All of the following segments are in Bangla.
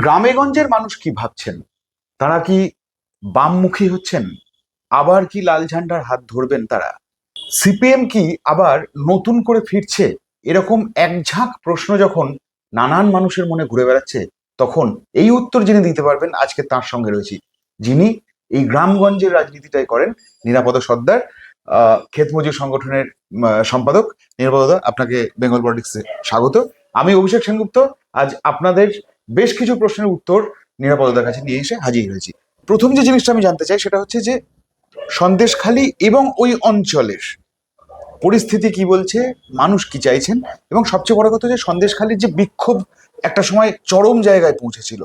গ্রামেগঞ্জের মানুষ কি ভাবছেন? তারা কি বামমুখী হচ্ছেন? আবার কি লাল ঝান্ডার হাত ধরবেন তারা? সিপিএম কি আবার নতুন করে ফিরছে? এরকম একঝাঁক প্রশ্ন যখন নানান মানুষের মনে ঘুরে বেড়াচ্ছে, তখন এই উত্তর যিনি দিতে পারবেন, আজকে তার সঙ্গে রয়েছি, যিনি এই গ্রামগঞ্জের রাজনীতিটাই করেন, নিরাপদ সর্দার, ক্ষেত মজুর সংগঠনের সম্পাদক। নিরাপদা, আপনাকে বেঙ্গল পলিটিক্সে স্বাগত। আমি অভিষেক সেনগুপ্ত। আজ আপনাদের বেশ কিছু প্রশ্নের উত্তর নিরাপদার কাছে নিয়ে এসে হাজির হয়েছি। প্রথম যে জিনিসটা আমি জানতে চাই সেটা হচ্ছে যে সন্দেশখালী এবং ওই অঞ্চলের পরিস্থিতি কি বলছে, মানুষ কি চাইছেন, এবং সবচেয়ে বড় কথা যে সন্দেশখালীর যে বিক্ষোভ একটা সময় চরম জায়গায় পৌঁছেছিল,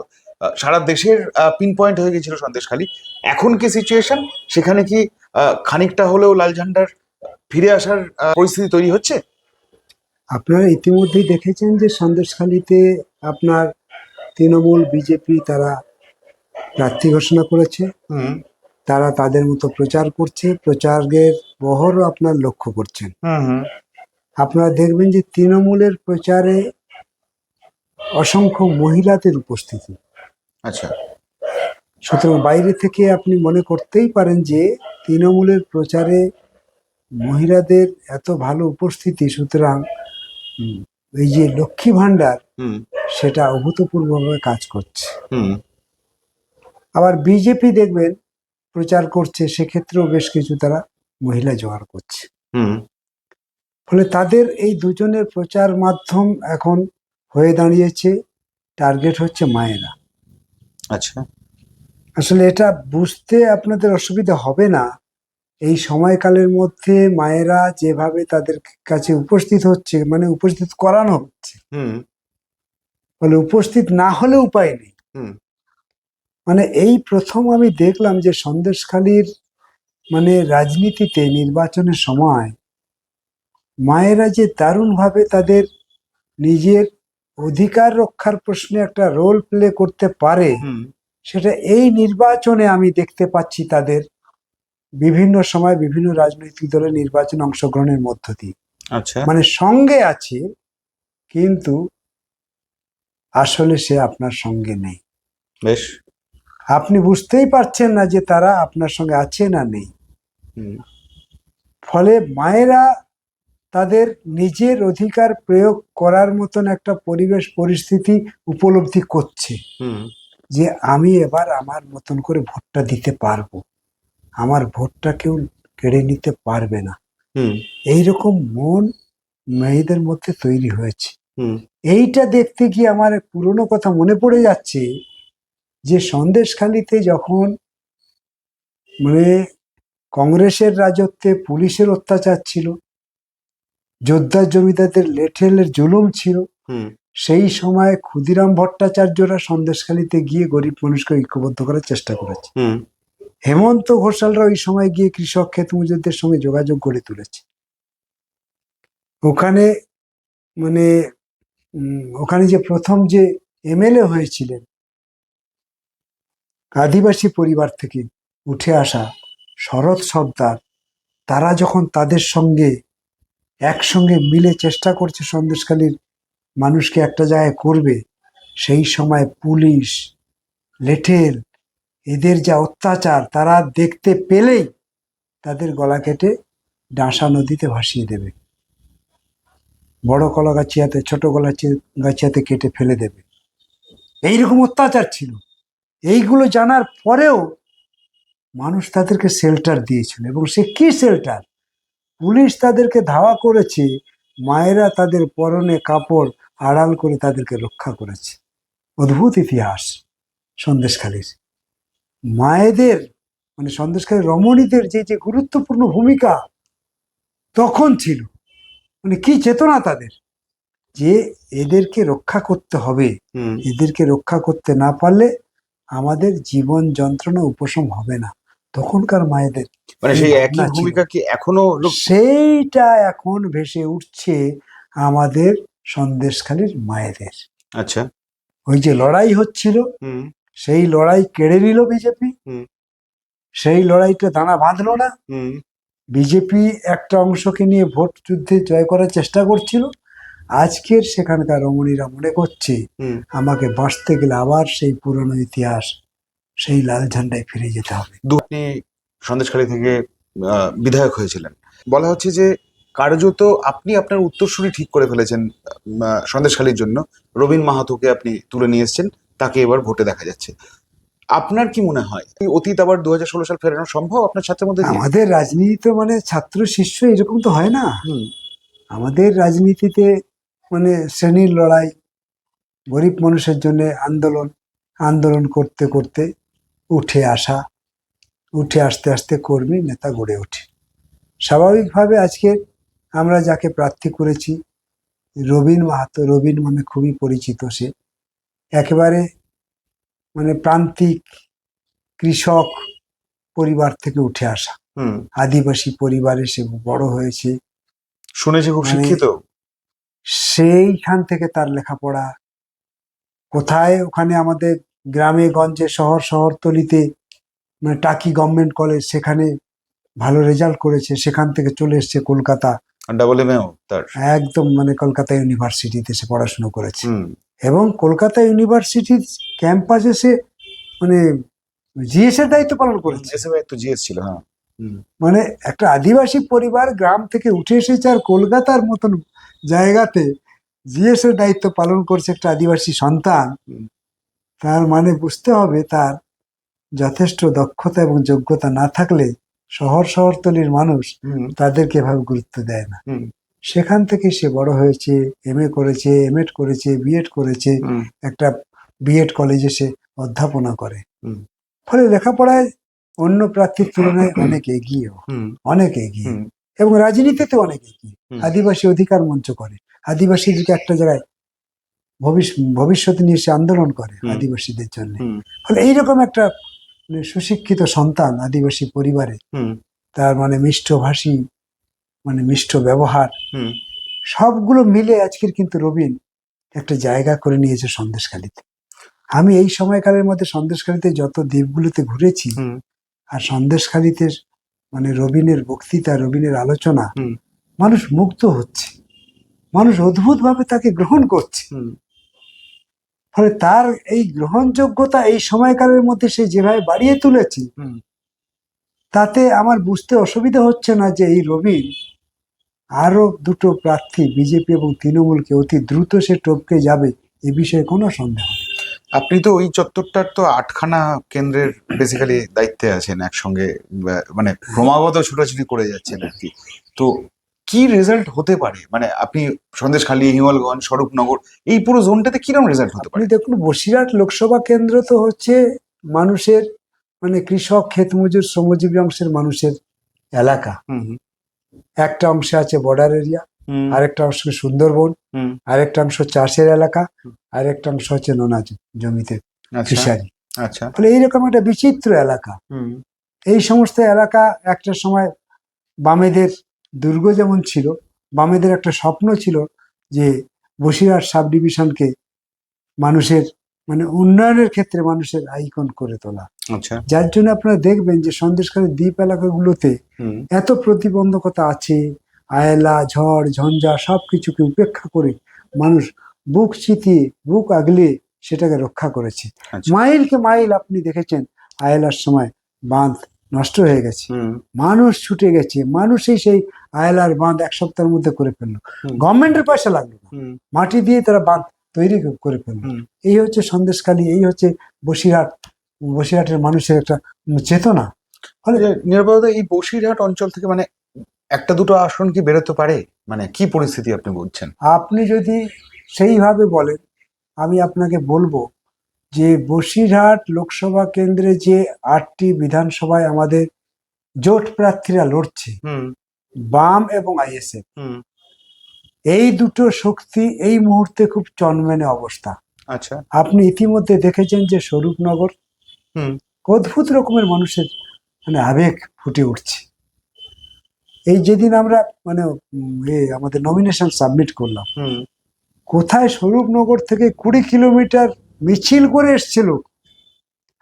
সারা দেশের পিন পয়েন্ট হয়ে গেছিল সন্দেশখালী। এখন কি সিচুয়েশন সেখানে? কি খানিকটা হলেও লাল ঝান্ডার ফিরে আসার পরিস্থিতি তৈরি হচ্ছে? আপনারা ইতিমধ্যেই দেখেছেন যে সন্দেশখালীতে আপনার তৃণমূল বিজেপি তারা প্রার্থী ঘোষণা করেছে। হুম তারা তাদের মতো প্রচার করছে, প্রচারের বহরও আপনার লক্ষ্য করছেন। হুম আপনারা দেখবেন যে তৃণমূলের প্রচারে অসংখ্য মহিলাদের উপস্থিতি। আচ্ছা। সুতরাং বাইরে থেকে আপনি মনে করতেই পারেন যে তৃণমূলের প্রচারে মহিলাদের এত ভালো উপস্থিতি, সুতরাং এই যে লক্ষ্মী ভাণ্ডার হুম সেটা অভূতপূর্বভাবে কাজ করছে। হুম আবার বিজেপি দেখবেন প্রচার করছে, সেক্ষেত্রেও বেশ কিছু তারা মহিলা জোগাড় করছে। হুম ফলে তাদের এই দুজনের প্রচার মাধ্যম এখন হয়ে দাঁড়িয়েছে, টার্গেট হচ্ছে মায়েরা। আচ্ছা। আসলে এটা বুঝতে আপনাদের অসুবিধা হবে না, এই সময়কালের মধ্যে মায়েরা যেভাবে তাদের কাছে উপস্থিত হচ্ছে, মানে উপস্থিত করানো হচ্ছে, হুম ফলে উপস্থিত না হলে উপায় নেই। হুম মানে এই প্রথম আমি দেখলাম যে সন্দেশখালীর মানে রাজনীতিতে নির্বাচনের সময় মায়েরা যে দারুণভাবে তাদের নিজের অধিকার রক্ষার প্রশ্নে একটা রোল প্লে করতে পারে, হুম সেটা এই নির্বাচনে আমি দেখতে পাচ্ছি তাদের বিভিন্ন সময় বিভিন্ন রাজনৈতিক দলের নির্বাচনে অংশগ্রহণের মধ্য দিয়ে। আচ্ছা। মানে সঙ্গে আছে, কিন্তু আসলে সে আপনার সঙ্গে নেই। বেশ। আপনি বুঝতেই পারছেন না যে তারা আপনার সঙ্গে আছে না নেই। হুম ফলে মায়েরা তাদের নিজের অধিকার প্রয়োগ করার মতন একটা পরিবেশ পরিস্থিতি উপলব্ধি করছে হুম যে আমি এবার আমার মতন করে ভোটটা দিতে পারবো, আমার ভোটটা কেউ কেড়ে নিতে পারবে না, হুম এইরকম মন মেয়েদের মধ্যে তৈরি হয়েছে। হুম এইটা দেখতে গিয়ে আমার এক পুরনো কথা মনে পড়ে যাচ্ছে, যে সন্দেশখালীতে যখন মানে কংগ্রেসের রাজত্বে পুলিশের অত্যাচার ছিল, যোদ্ধা জমিদারদের লেঠেলের জুলুম ছিল, হুম সেই সময় ক্ষুদিরাম ভট্টাচার্যরা সন্দেশখালীতে গিয়ে গরিব মানুষকে ঐক্যবদ্ধ করার চেষ্টা করেছে। হুম হেমন্ত ঘোষালরা ওই সময় গিয়ে কৃষক ক্ষেত মজুরদের সঙ্গে যোগাযোগ গড়ে তুলেছে। ওখানে মানে ওখানে যে প্রথম যে এমএলএ হয়েছিলেন আদিবাসী পরিবার থেকে উঠে আসা শরৎ সর্দার, তারা যখন তাদের সঙ্গে একসঙ্গে মিলে চেষ্টা করছে সন্দেশখালীর মানুষকে একটা জায়গায় করবে, সেই সময় পুলিশ লেঠেল এদের যা অত্যাচার তারা দেখতে পেলেই তাদের গলা কেটে ডাঁসা নদীতে ভাসিয়ে দেবে, বড় কলাগাছিয়াতে ছোট গাছিয়াতে কেটে ফেলে দেবে, এইরকম অত্যাচার ছিল। এইগুলো জানার পরেও মানুষ তাদেরকে শেল্টার দিয়েছিল, এবং সে কি শেল্টার! পুলিশ তাদেরকে ধাওয়া করেছে, মায়েরা তাদের পরনে কাপড় আড়াল করে তাদেরকে রক্ষা করেছে। অদ্ভুত ইতিহাস সন্দেশখালীর মায়েদের, মানে সন্দেশখালীর রমণীদের যে যে গুরুত্বপূর্ণ ভূমিকা তখন ছিল, মানে কি চেতনা তাদের, যে এদেরকে রক্ষা করতে হবে, হুম এদেরকে রক্ষা করতে না পারলে আমাদের জীবন যন্ত্রণা উপশম হবে না। তখনকার মায়েদের মানে এই সেই একই ভাবনা ছিল। ভূমিকা কি এখনো সেইটা এখন ভেসে উঠছে আমাদের সন্দেশখালীর মায়েদের। আচ্ছা। ওই যে লড়াই হচ্ছিল, হুম সেই লড়াই কেড়ে নিল বিজেপি, হুম সেই লড়াইটা দানা বাঁধলো না। হুম বিজেপি একটা অংশকে নিয়ে ভোট যুদ্ধে জয় করার চেষ্টা করছিল, আজকের সেখানকার রমণীরা মনে করছে হুম। আমাকে বাঁচতে গেলে আবার সেই পুরনো ইতিহাস, সেই লাল ঝান্ডায় ফিরে যেতে হবে। আপনি সন্দেশখালী থেকে বিধায়ক হয়েছিলেন, বলা হচ্ছে যে কার্যত আপনি আপনার উত্তরসূরি ঠিক করে ফেলেছেন। সন্দেশখালীর জন্য রবীন মাহাতোকে আপনি তুলে নিয়ে এসেছেন, তাকে এবার ভোটে দেখা যাচ্ছে। আপনার কি মনে হয় এই অতীত আবার 2016 সাল ফেরানো সম্ভব আপনার ছাত্রের মধ্যে দিয়ে? আমাদের রাজনীতি তো মানে ছাত্র শিষ্য এরকম তো হয় না। হুম। আমাদের রাজনীতিতে মানে শ্রেণীর লড়াই, গরিব মানুষের জন্য আন্দোলন, আন্দোলন করতে করতে উঠে আসা, উঠে আসতে আসতে কর্মী নেতা গড়ে ওঠে। স্বাভাবিকভাবে আজকে আমরা যাকে প্রার্থী করেছি রবীন মাহাতো, রবীন মানে খুবই পরিচিত, সে একেবারে মানে প্রান্তিক কৃষক পরিবার থেকে উঠে আসা, হুম। আদিবাসী পরিবারে সে বড় হয়েছে। শুনেছি খুব মানে শিক্ষিত। সেইখান থেকে তার লেখাপড়া কোথায়, ওখানে আমাদের গ্রামে গঞ্জে শহর শহরতলিতে মানে টাকি গভর্নমেন্ট কলেজ, সেখানে ভালো রেজাল্ট করেছে, সেখান থেকে চলে এসছে কলকাতা, ডাবল এমএও তার। একদম মানে কলকাতা ইউনিভার্সিটিতে সে পড়াশুনো করেছে। হুম। এবং কলকাতা ইউনিভার্সিটির ক্যাম্পাসে সে মানে জিএস এর দায়িত্ব পালন করেছে। এসএমএ তো জিএস ছিল, হ্যাঁ। হুম। মানে একটা আদিবাসী পরিবার গ্রাম থেকে উঠে এসেছে আর কলকাতার মতন জায়গাতে জিএস এর দায়িত্ব পালন করছে একটা আদিবাসী সন্তান। হুম। তার মানে বুঝতে হবে তার যথেষ্ট দক্ষতা এবং যোগ্যতা না থাকলে শহর শহরতলির মানুষ হুম। তাদেরকে এভাবে গুরুত্ব দেয় না। হুম। সেখান থেকে সে বড় হয়েছে, এমএ করেছে, এমএড করেছে, বিএড করেছে, হুম। একটা বিএড কলেজে সে অধ্যাপনা করে। হুম। ফলে লেখাপড়ায় অন্য প্রার্থীর তুলনায় অনেক এগিয়ে, হুম। অনেক এগিয়ে, হুম। এবং রাজনীতিতে অনেক এগিয়ে। হুম। আদিবাসী অধিকার মঞ্চ করে, আদিবাসীদেরকে একটা জায়গায় ভবিষ্যৎ নিয়ে সে আন্দোলন করে হুম। আদিবাসীদের জন্য। হুম। ফলে এইরকম একটা মানে সুশিক্ষিত সন্তান আদিবাসী পরিবারে, হুম। তার মানে মিষ্টভাষী, মানে মিষ্ট ব্যবহার, হুম। সবগুলো মিলে আজকের কিন্তু রবীন একটা জায়গা করে নিয়েছে সন্দেশখালীতে। আমি এই সময়কালের মধ্যে সন্দেশখালীতে যত দ্বীপগুলোতে ঘুরেছি, হুম। আর সন্দেশখালীতে মানে রবীনের বক্তৃতা, রবীনের আলোচনা, হুম। মানুষ মুগ্ধ হচ্ছে, মানুষ অদ্ভুতভাবে তাকে গ্রহণ করছে। হুম। ফলে তার এই গ্রহণযোগ্যতা এই সময়কালের মধ্যে সে যেভাবে বাড়িয়ে তুলেছে, হুম। তাতে আমার বুঝতে অসুবিধা হচ্ছে না যে এই রবীন আরো দুটো প্রার্থী বিজেপি এবং তৃণমূলকে অতি দ্রুত সে টপকে যাবে, এ বিষয়ে কোনো সন্দেহ নেই। আপনি তো ওই চত্বরটার তো 8খানা কেন্দ্রের বেসিক্যালি দায়িত্বে আছেন একসঙ্গে, মানে ক্রমাগত ছুটাছুটি করে যাচ্ছেন আর কি। তো কি রেজাল্ট হতে পারে, মানে আপনি সন্দেশখালী, হিঙ্গলগঞ্জ, স্বরূপনগর, এই পুরো জোনটাতে কিরকম রেজাল্ট হতে আপনি পারে? দেখুন, বসিরহাট লোকসভা কেন্দ্র তো হচ্ছে মানুষের মানে কৃষক, ক্ষেতমজুর, শ্রমজীবী অংশের মানুষের এলাকা। হুম। হুম। একটা অংশে আছে বর্ডার এরিয়া, হুম। আরেকটা অংশ সুন্দরবন, হুম। আরেকটা অংশ চাষের এলাকা, আরেকটা অংশ হচ্ছে নোনা জমিতে আচ্ছা। ফিশারি। আচ্ছা। ফলে এইরকম একটা বিচিত্র এলাকা। হুম। এই সমস্ত এলাকা একটা সময় বামেদের দুর্গ যেমন ছিল, বামেদের একটা স্বপ্ন ছিল যে বসিরহাট সাব ডিভিশনকে মানুষের মানে উন্নয়নের ক্ষেত্রে মানুষের আইকন করে তোলা। আচ্ছা। যার জন্য আপনারা দেখবেন যে সন্দেশখালীর দ্বীপ এলাকাগুলোতে হুম। এত প্রতিবন্ধকতা আছে, আয়লা, ঝড়, ঝঞ্ঝা সবকিছুকে উপেক্ষা করে মানুষ বুক চিতিয়ে, বুক আগলে সেটাকে রক্ষা করেছে। আচ্ছা। মাইলকে মাইল আপনি দেখেছেন আয়লার সময় বাঁধ নষ্ট হয়ে গেছে, হুম। মানুষ ছুটে গেছে, মানুষই সেই আয়লার বাঁধ এক সপ্তাহের মধ্যে করে ফেললো। হুম। গভর্নমেন্টের পয়সা লাগলো না, হুম। মাটি দিয়ে তারা বাঁধ তৈরি করে ফেললো। হুম। এই হচ্ছে সন্দেশখালী, এই হচ্ছে বসিরহাট, বসিরহাটের মানুষের একটা চেতনা। ফলে নিরাপদা এই বসিরহাট অঞ্চল থেকে মানে একটা দুটো আসন কি বেরোতে পারে, মানে কি পরিস্থিতি আপনি বলছেন? আপনি যদি সেইভাবে বলেন, আমি আপনাকে বলবো যে বসিরহাট লোকসভা কেন্দ্রে যে 8টি বিধানসভায় আমাদের জোট প্রার্থীরা লড়ছে, হুম। বাম এবং আইএসএফ, হুম। এই দুটো শক্তি এই মুহূর্তে খুব চনমেনে অবস্থা। আচ্ছা। আপনি ইতিমধ্যে দেখেছেন যে স্বরূপনগর হুম। অদ্ভুত রকমের মানুষের মানে আবেগ ফুটে উঠছে। এই যেদিন আমরা মানে আমাদের নমিনেশন সাবমিট করলাম, হুম। কোথায় স্বরূপনগর থেকে 20 কিলোমিটার মিছিল করে এসছিল,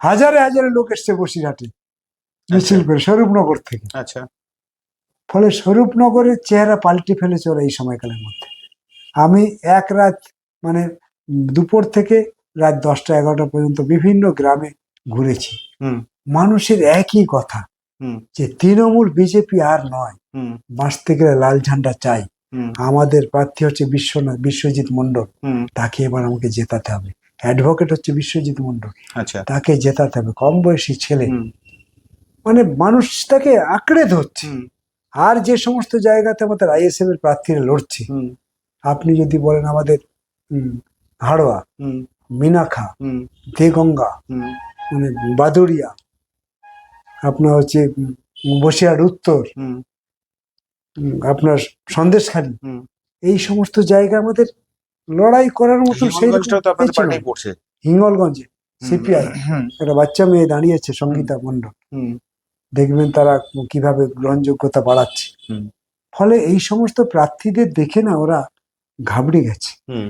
হাজারে হাজারে লোক এসছে বসিরহাটে মিছিল করে স্বরূপনগর থেকে। আচ্ছা। ফলে স্বরূপনগরের চেহারা পাল্টে ফেলেছে ওরা এই সময়কালের মধ্যে। আমি এক রাত মানে দুপুর থেকে রাত 10টা 11টা পর্যন্ত বিভিন্ন গ্রামে ঘুরেছি। হুম মানুষের একই কথা হুম যে তৃণমূল বিজেপি আর নয়, হুম বাঁচতে গেলে লাল ঝান্ডা চাই। হুম আমাদের প্রার্থী হচ্ছে বিশ্বজিৎ মণ্ডল, হুম তাকে এবার আমাকে জেতাতে হবে। অ্যাডভোকেট হচ্ছে বিশ্বজিৎ মণ্ডল, আচ্ছা তাকে জেতাতে হবে। কম বয়সী ছেলে, হুম মানে মানুষ তাকে আঁকড়ে ধরছে। হুম আর যে সমস্ত জায়গাতে আমাদের আইএসএফ এর প্রার্থীরা লড়ছে, হুম আপনি যদি বলেন আমাদের হাড়োয়া, হুম মিনাখা, হুম দেগঙ্গা, হুম মানে বাদুড়িয়া, আপনার হচ্ছে বসিরহাট উত্তর, হুম আপনার সন্দেশখালী, হুম এই সমস্ত জায়গা আমাদের লড়াই করার মতন সেই রকম হিঙ্গলগঞ্জটাও তো আপনাদের হয়েছে না। পার্টি পড়ছে। হিঙ্গলগঞ্জে হুম সিপিআই হুম একটা বাচ্চা মেয়ে দাঁড়িয়েছে, সঙ্গীতা মণ্ডল, হুম দেখবেন তারা কিভাবে গ্রহণযোগ্যতা বাড়াচ্ছে। হুম ফলে এই সমস্ত প্রার্থীদের দেখে না ওরা ঘাবড়ে গেছে। হুম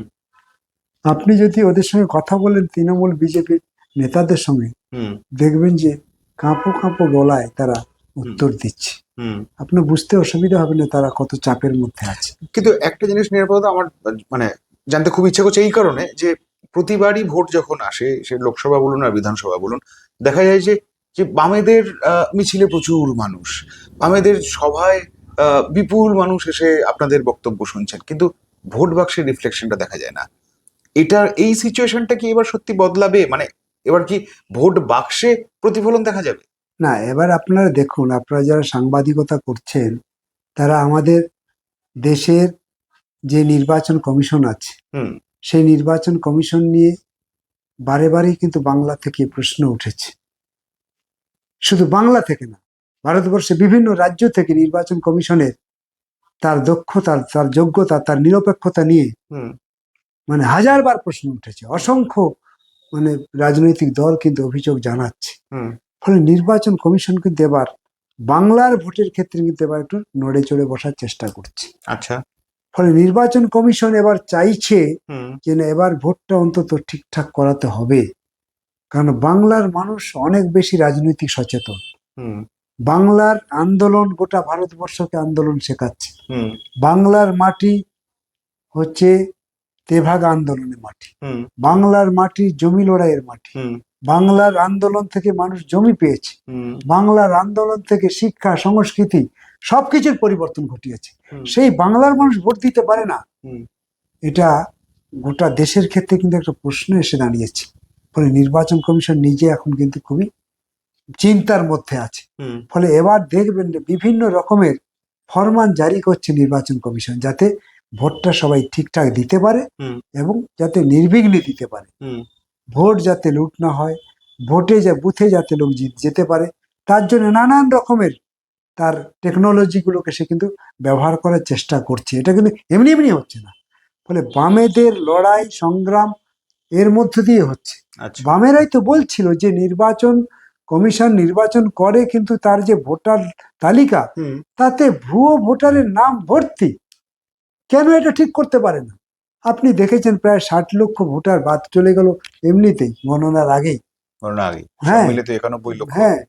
আপনি যদি ওদের সঙ্গে কথা বলেন, তৃণমূল বিজেপির নেতাদের সঙ্গে, হুম দেখবেন যে কাঁপো কাঁপো গলায় তারা উত্তর দিচ্ছে। হুম আপনার বুঝতে অসুবিধা হবে না তারা কত চাপের মধ্যে আছে। কিন্তু একটা জিনিস নিরাপদা আমার মানে জানতে খুব ইচ্ছা করছে এই কারণে যে প্রতিবারই ভোট যখন আসে, সে লোকসভা বলুন আর বিধানসভা বলুন, দেখা যায় যে যে বামেদের মিছিলে প্রচুর মানুষ, বামেদের সভায় বিপুল মানুষ এসে আপনাদের বক্তব্য শুনছেন, কিন্তু ভোট বাক্সের রিফ্লেকশনটা দেখা যায় না। এই সিচুয়েশনটা কি এবার সত্যি বদলাবে? মানে এবার কি ভোট বাক্সে প্রতিফলন দেখা যাবে? না, এবার আপনারা দেখুন, আপনারা যারা সাংবাদিকতা করছেন, তারা আমাদের দেশের যে নির্বাচন কমিশন আছে, হুম সেই নির্বাচন কমিশন নিয়ে বারে বারেই কিন্তু বাংলা থেকে প্রশ্ন উঠেছে। শুধু বাংলা থেকে না, ভারতবর্ষে বিভিন্ন রাজ্য থেকে নির্বাচন কমিশনের তার দক্ষতা, তার যোগ্যতা, তার নিরপেক্ষতা নিয়ে হুম মানে হাজারবার প্রশ্ন উঠেছে। অসংখ্য মানে রাজনৈতিক দল কিন্তু অভিযোগ জানাচ্ছে। হুম ফলে নির্বাচন কমিশন কিন্তু এবার বাংলার ভোটের ক্ষেত্রে কিন্তু এবার একটু নড়ে চড়ে বসার চেষ্টা করছে। আচ্ছা ফলে নির্বাচন কমিশন এবার চাইছে হুম যে না, এবার ভোটটা অন্তত ঠিকঠাক করাতে হবে। কারণ বাংলার মানুষ অনেক বেশি রাজনৈতিক সচেতন। হুম বাংলার আন্দোলন গোটা ভারতবর্ষকে আন্দোলন শেখাচ্ছে। হুম বাংলার মাটি হচ্ছে তেভাগা আন্দোলনের মাটি, হুম বাংলার মাটি জমি লড়াইয়ের মাটি। হুম বাংলার আন্দোলন থেকে মানুষ জমি পেয়েছে, হুম বাংলার আন্দোলন থেকে শিক্ষা সংস্কৃতি সবকিছুর পরিবর্তন ঘটিয়েছে। হুম সেই বাংলার মানুষ ভোট দিতে পারে না, হুম এটা গোটা দেশের ক্ষেত্রে কিন্তু একটা প্রশ্ন এসে দাঁড়িয়েছে। ফলে নির্বাচন কমিশন নিজে এখন কিন্তু খুবই চিন্তার মধ্যে আছে। হুম ফলে এবার দেখবেন যে বিভিন্ন রকমের ফরমান জারি করছে নির্বাচন কমিশন, যাতে ভোটটা সবাই ঠিকঠাক দিতে পারে হুম এবং যাতে নির্বিঘ্নে দিতে পারে। হুম ভোট যাতে লুট না হয়, বুথে যাতে লোক যেতে পারে, তার জন্য নানান রকমের তার টেকনোলজিগুলোকে সে কিন্তু ব্যবহার করার চেষ্টা করছে। এটা কিন্তু এমনি এমনি হচ্ছে না। ফলে বামেদের লড়াই সংগ্রাম এর মধ্য দিয়ে হচ্ছে। আচ্ছা বামেরাই তো বলছিল যে নির্বাচন কমিশন নির্বাচন করে, কিন্তু তার যে ভোটার তালিকা, হুম তাতে ভুয়ো ভোটারের নাম ভর্তি। কেন এটা ঠিক করতে পারে না? আপনি দেখেছেন প্রায় 60 লক্ষ ভোটার বাদ চলে গেল এমনিতেই, গণনার আগেই। করোনা আগে সব হ্যাঁ, মিলে তো 91 লক্ষ। হ্যাঁ।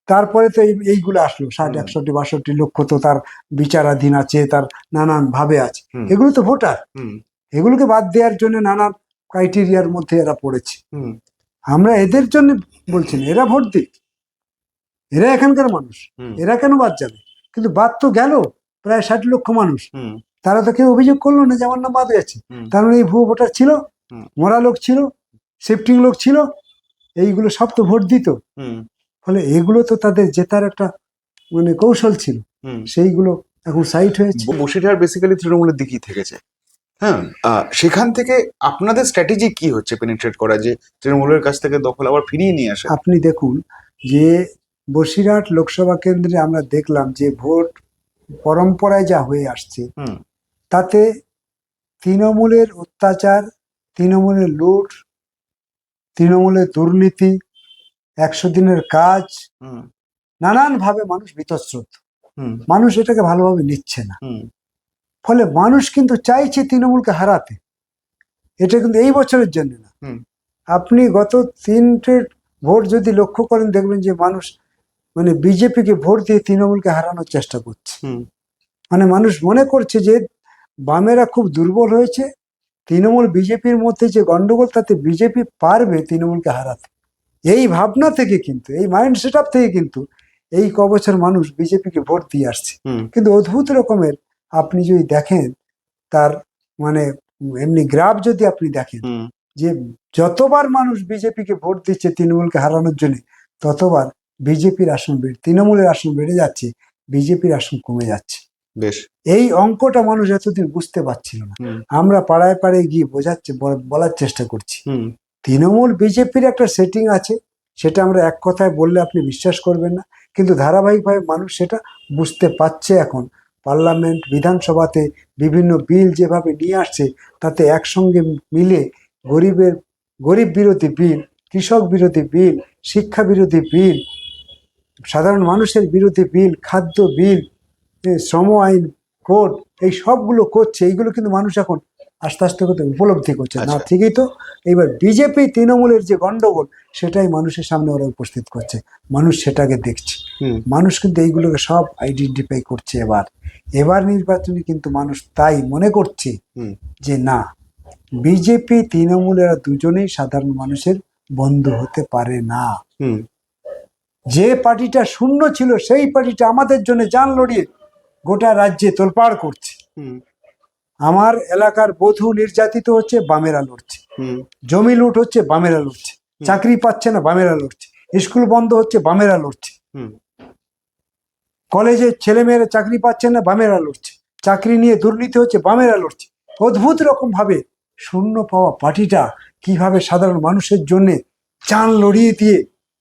তারপরে তো এইগুলো আসলো, 60 হুম 61 62 লক্ষ তো তার বিচারাধীন আছে, তার নানান ভাবে আছে। হুম এগুলো তো ভোটার, হুম এগুলোকে বাদ দেওয়ার জন্য নানান ক্রাইটেরিয়ার মধ্যে এরা পড়েছে। হুম আমরা এদের জন্য বলছি না, এরা ভোট দিক, এরা এখানকার মানুষ, হুম এরা কেন বাদ যাবে? কিন্তু বাদ তো গেল প্রায় 60 লক্ষ মানুষ। হুম তারা তো কেউ অভিযোগ করলো না যে আমার নাম বাদ গেছে। হুম তার মানে এই ভুয়ো ভোটার ছিল, হুম মরা লোক ছিল, শিফটিং লোক ছিল, এইগুলো সব তো ভোট দিত। হুম ফলে এগুলো তো তাদের জেতার একটা মানে কৌশল ছিল, হুম সেইগুলো এখন সাইট হয়েছে। বসিরহাট বেসিক্যালি তৃণমূলের দিকেই থেকেছে। হ্যাঁ, সেখান থেকে আপনাদের স্ট্র্যাটেজি কি হচ্ছে পেনিট্রেট করা, যে তৃণমূলের কাছ থেকে দখল আবার ফিরিয়ে নিয়ে আসা? আপনি দেখুন যে বসিরহাট লোকসভা কেন্দ্রে আমরা দেখলাম যে ভোট পরম্পরায় যা হয়ে আসছে, হুম তাতে তৃণমূলের অত্যাচার, তৃণমূলের লুট, তৃণমূলের দুর্নীতি, 100 দিনের কাজ, হুম নানানভাবে মানুষ বীতশ্রদ্ধ। হুম মানুষ এটাকে ভালোভাবে নিচ্ছে না। হুম ফলে মানুষ কিন্তু চাইছে তৃণমূলকে হারাতে। এটা কিন্তু এই বছরের জন্য না, হুম আপনি গত 3টে ভোট যদি লক্ষ্য করেন, দেখবেন যে মানুষ মানে বিজেপিকে ভোট দিয়ে তৃণমূলকে হারানোর চেষ্টা করছে। হুম মানে মানুষ মনে করছে যে বামেরা খুব দুর্বল হয়েছে, তৃণমূল বিজেপির মধ্যে যে গন্ডগোল, তাতে বিজেপি পারবে তৃণমূলকে হারাতে। এই ভাবনা থেকে কিন্তু, এই মাইন্ড সেট আপ থেকে কিন্তু এই কবছর মানুষ বিজেপিকে ভোট দিয়ে আসছে। কিন্তু অদ্ভুত রকমের আপনি যদি দেখেন তার মানে এমনি গ্রাফ যদি আপনি দেখেন, যে যতবার মানুষ বিজেপিকে ভোট দিচ্ছে তৃণমূলকে হারানোর জন্য, ততবার বিজেপির আসন তৃণমূলের আসন বেড়ে যাচ্ছে, বিজেপির আসন কমে যাচ্ছে। বেশ। এই অঙ্কটা মানুষ এতদিন বুঝতে পারছিল না। আমরা পাড়ায় পাড়ায় গিয়ে বলার চেষ্টা করছি। তৃণমূল বিজেপির একটা সেটিং আছে, সেটা আমরা এক কথায় বললে আপনি বিশ্বাস করবেন না, কিন্তু ধারাবাহিকভাবে মানুষ সেটা বুঝতে পারছে। এখন পার্লামেন্ট, বিধানসভাতে বিভিন্ন বিল যেভাবে নিয়ে আসছে, তাতে একসঙ্গে মিলে গরিব বিরোধী বিল, কৃষক বিরোধী বিল, শিক্ষা বিরোধী বিল, সাধারণ মানুষের বিরোধী বিল, খাদ্য বিল, শ্রম আইন কোড, এই সবগুলো করছে। এইগুলো কিন্তু মানুষ এখন আস্তে আস্তে করে উপলব্ধি করছে। না, ঠিকই তো। এবার বিজেপি তৃণমূলের যে গন্ডগোল, সেটাই মানুষের সামনে ওরা উপস্থিত করছে, মানুষ সেটাকে দেখছে। মানুষ কিন্তু এইগুলোকে সব আইডেন্টিফাই করছে। এবার নির্বাচনে কিন্তু মানুষ তাই মনে করছে যে না, বিজেপি তৃণমূল এরা দুজনেই সাধারণ মানুষের বন্ধু হতে পারে না। যে পার্টিটা শূন্য ছিল, সেই পার্টিটা আমাদের জন্য জান লড়িয়ে গোটা রাজ্যে তোলপাড় করছে। আমার এলাকার বধূ নির্যাতিত হচ্ছে, বামেরা লড়ছে। জমি লুট হচ্ছে, বামেরা লড়ছে। চাকরি পাচ্ছে না, বামেরা লড়ছে। স্কুল বন্ধ হচ্ছে, বামেরা লড়ছে। কলেজে ছেলেমেয়েরা চাকরি পাচ্ছে না, বামেরা লড়ছে। চাকরি নিয়ে দুর্নীতি হচ্ছে, বামেরা লড়ছে। অদ্ভুত রকম ভাবে শূন্য পাওয়া পার্টিটা কিভাবে সাধারণ মানুষের জন্য জান লড়িয়ে দিয়ে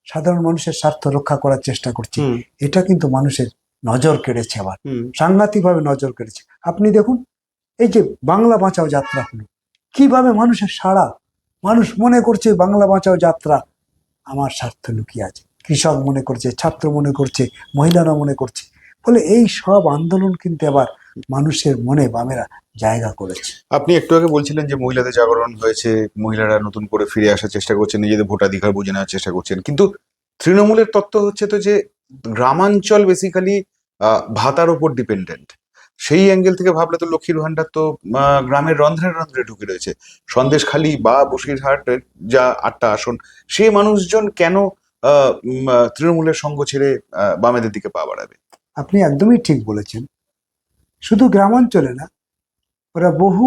সাধারণ মানুষের স্বার্থ রক্ষা করার চেষ্টা করছে, এটা কিন্তু মানুষের নজর কেড়েছে। আবার সাংঘাতিক ভাবে নজর কেড়েছে। আপনি দেখুন, এই যে বাংলা বাঁচাও যাত্রা হলো, কিভাবে মানুষের সাড়া। মানুষ মনে করছে বাংলা বাঁচাও যাত্রা আমার স্বার্থ লুকিয়ে আছে। কৃষক মনে করছে, ছাত্র মনে করছে, মহিলারা মনে করছে। ফলে এই সব আন্দোলন কিন্তু এবার মানুষের মনে বামেরা জায়গা করেছে। আপনি একটু আগে বলছিলেন যে মহিলাদের জাগরণ হয়েছে, মহিলারা নতুন করে ফিরে আসার চেষ্টা করছেন, নিজেদের ভোটাধিকার বুঝে নেওয়ার চেষ্টা করছেন। কিন্তু তৃণমূলের তত্ত্ব হচ্ছে তো যে গ্রামাঞ্চল বেসিক্যালি ভাতার উপর ডিপেন্ডেন্ট। সেই অ্যাঙ্গেল থেকে ভাবলে তো লক্ষ্মীর ভান্ডার তো গ্রামের রন্ধ্রে রন্ধ্রে ঢুকে রয়েছে। সন্দেশখালী বা বসিরহাটের যা 8টা আসন, সেই মানুষজন কেন তৃণমূলের সঙ্গ ছেড়ে বামেদের দিকে পা বাড়াবে? আপনি একদমই ঠিক বলেছেন। শুধু গ্রামাঞ্চলে না, ওরা বহু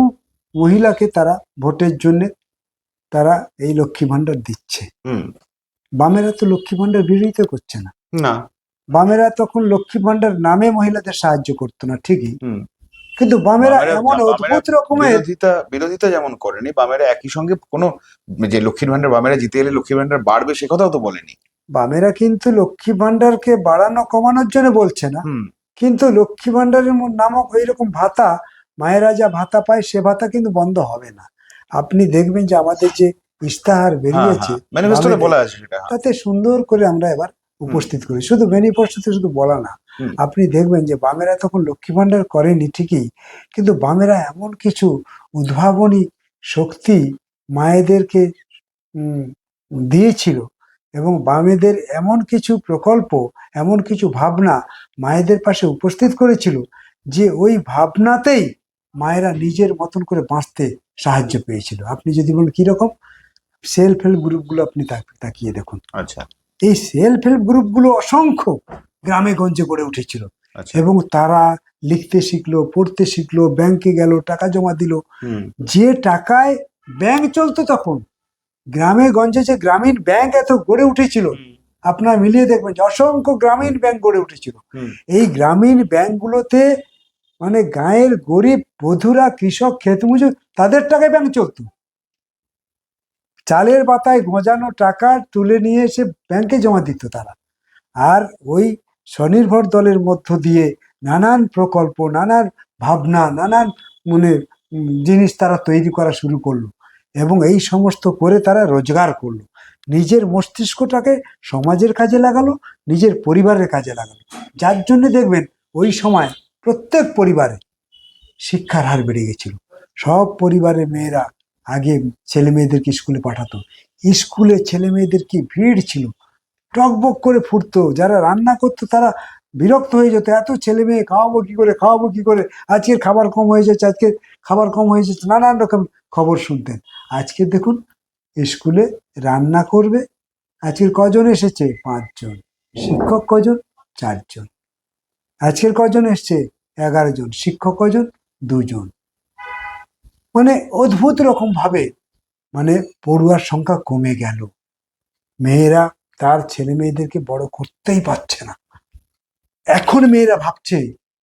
মহিলাকে তারা ভোটের জন্য তারা এই লক্ষ্মী ভান্ডার দিচ্ছে। বামেরা তো লক্ষ্মী ভান্ডার বিরোধিতা করছে না। না, বামেরা তখন লক্ষ্মী ভান্ডার নামে মহিলাদের সাহায্য করতো না, ঠিকই, কিন্তু বামেরা এমন অদ্ভুত রকমের বিরোধিতা যেমন করেনি, বামেরা একই সঙ্গে কোনো যে লক্ষ্মীর ভান্ডার বামেরা জিতে এলে লক্ষ্মীর ভান্ডার বাড়বে সে কথাও তো বলেনি। বামেরা কিন্তু লক্ষ্মী ভান্ডারকে বাড়ানো কমানোর জন্য বলছে না, কিন্তু লক্ষ্মী ভান্ডারের নামক এইরকম ভাতা, মায়েরা যা ভাতা পায় সে ভাতা কিন্তু বন্ধ হবে না। আপনি দেখবেন যে আমাদের যে ইস্তাহার বেরিয়েছে, ম্যানিফেস্টোতে বলা আছে সেটা, তাতে সুন্দর করে আমরা এবার উপস্থিত করি। শুধু ম্যানিফেস্টোতে শুধু বলা না, আপনি দেখবেন যে বামেরা তখন লক্ষ্মী ভান্ডার করেনি ঠিকই, কিন্তু বামেরা এমন কিছু উদ্ভাবনী শক্তি মায়েদেরকে দিয়েছিল, এবং বামেদের এমন কিছু প্রকল্প, এমন কিছু ভাবনা মায়েদের পাশে উপস্থিত করেছিল, যে ওই ভাবনাতেই মায়েরা নিজের মতন করে বাঁচতে সাহায্য পেয়েছিল। আপনি যদি বলেন কিরকম, সেলফ হেল্প গ্রুপগুলো আপনি তাকিয়ে দেখুন। আচ্ছা, এই সেলফ হেল্প গ্রুপগুলো অসংখ্য গ্রামে গঞ্জে গড়ে উঠেছিল, এবং তারা লিখতে শিখলো, পড়তে শিখলো, ব্যাংকে গেল, টাকা জমা দিল। যে টাকায় ব্যাংক চলতো তখন, গ্রামে গঞ্জে যে গ্রামীণ ব্যাংক এত গড়ে উঠেছিল, আপনার মিলিয়ে দেখবেন যে অসংখ্য গ্রামীণ ব্যাংক গড়ে উঠেছিল। এই গ্রামীণ ব্যাংকগুলোতে মানে গাঁয়ের গরিব বধূরা, কৃষক, ক্ষেত মজুর, তাদের টাকায় ব্যাংক চলতো। চালের পাতায় গজানো টাকা তুলে নিয়ে এসে ব্যাংকে জমা দিত তারা। আর ওই স্বনির্ভর দলের মধ্য দিয়ে নানান প্রকল্প, নানান ভাবনা, নানান জিনিস তারা তৈরি করা শুরু করলো, এবং এই সমস্ত করে তারা রোজগার করলো। নিজের মস্তিষ্কটাকে সমাজের কাজে লাগালো, নিজের পরিবারের কাজে লাগালো। যার জন্য দেখবেন ওই সময় প্রত্যেক পরিবারে শিক্ষার হার বেড়ে গেছিল। সব পরিবারের মেয়েরা আগে ছেলে মেয়েদেরকে স্কুলে পাঠাতো, স্কুলে ছেলে মেয়েদের কি ভিড় ছিল, টকবক করে ফুটতো। যারা রান্না করতো তারা বিরক্ত হয়ে যেত, এত ছেলে মেয়ে খাওয়াবো কি করে, খাওয়াবো কি করে, আজকের খাবার কম হয়ে যাচ্ছে, আজকের খাবার কম হয়ে যাচ্ছে, নানান রকম খবর শুনতেন। আজকে দেখুন স্কুলে রান্না করবে, আজকের কজন এসেছে? 5 জন। শিক্ষক কজন? 4 জন। আজকের কজন এসছে? 11 জন। শিক্ষক কজন? 2 জন। মানে অদ্ভুত রকম ভাবে মানে পড়ুয়ার সংখ্যা কমে গেল। মেয়েরা তার ছেলে মেয়েদেরকে বড় করতেই পারছে না। এখন মেয়েরা ভাবছে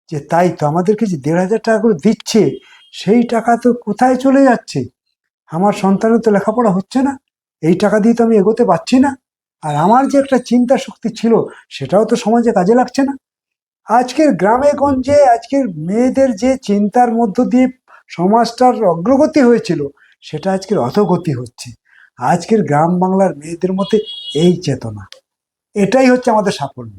যে তাই তো আমাদেরকে যে 1,500 টাকা করে দিচ্ছে, সেই টাকা তো কোথায় চলে যাচ্ছে, আমার সন্তানের তো লেখাপড়া হচ্ছে না, এই টাকা দিয়ে তো আমি এগোতে পারছি না, আর আমার যে একটা চিন্তা শক্তি ছিল সেটাও তো সমাজে কাজে লাগছে না। আজকের গ্রামে গঞ্জে আজকের মেয়েদের যে চিন্তার মধ্য দিয়ে সমাজটার অগ্রগতি হয়েছিল, সেটা আজকের অধোগতি হচ্ছে। আজকের গ্রাম বাংলার মেয়েদের মধ্যে এই চেতনা, এটাই হচ্ছে আমাদের সাফল্য।